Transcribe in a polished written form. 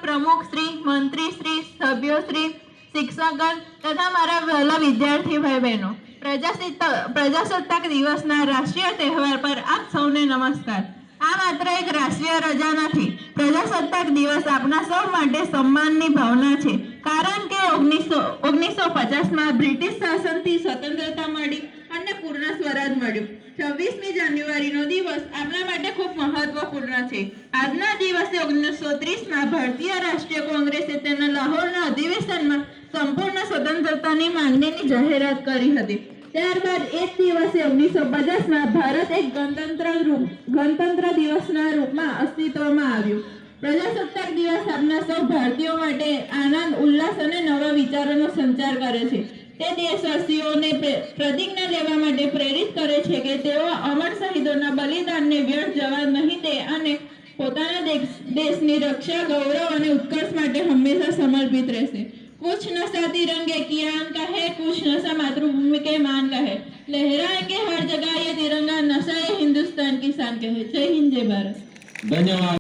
प्रमुख श्री, मंत्री श्री, सभ्यों श्री, शिक्षकगण तथा मारा वहेला विद्यार्थी भाई बहनों, प्रजासत्ताक दिवसना राष्ट्रीय तहेवार पर आप सौने नमस्कार। आ मात्र एक राष्ट्रीय रजा नहीं, प्रजासत्ताक दिवस आपना सौ माटे सम्माननी भावना छे। कारण के 1950 में ब्रिटिश शासन थी स्वतंत्रता मळी अने पूर्ण स्वराज मळ्युं। 26મી જાન્યુઆરીનો દિવસ આપણા માટે ખૂબ મહત્વપૂર્ણ છે। આજના દિવસે 1930 માં ભારતીય રાષ્ટ્રીય કોંગ્રેસે તેના લાહોરના અધિવેશનમાં સંપૂર્ણ સ્વતંત્રતાની માંગણીની જાહેરાત કરી હતી। ત્યારબાદ એ જ દિવસે 1950 માં ભારત એક ગણતંત્ર દિવસના રૂપમાં અસ્તિત્વમાં આવ્યું। પ્રજાસત્તાક દિવસ આપણા સૌ ભારતીયો માટે આનંદ, ઉલ્લાસ અને નવા વિચારોનો સંચાર કરે છે। તે દેશવાસીઓને પ્રતિજ્ઞા લેવા માટે પ્રેરિત કરે છે કે તેઓ અમર શહીદોના બલિદાનને વ્યર્થ જવા નહીં દે અને પોતાના દેશની રક્ષા, ગૌરવ અને ઉત્કર્ષ માટે હંમેશા સમર્પિત રહેશે। कुछ नशा तिरंगे की आन का है, कुछ नशा मातृभूमि के मान का है। लहराएंगे हर जगह ये तिरंगा, नशा ये हिंदुस्तान की शान का है। जय हिंद, जय भारत। धन्यवाद।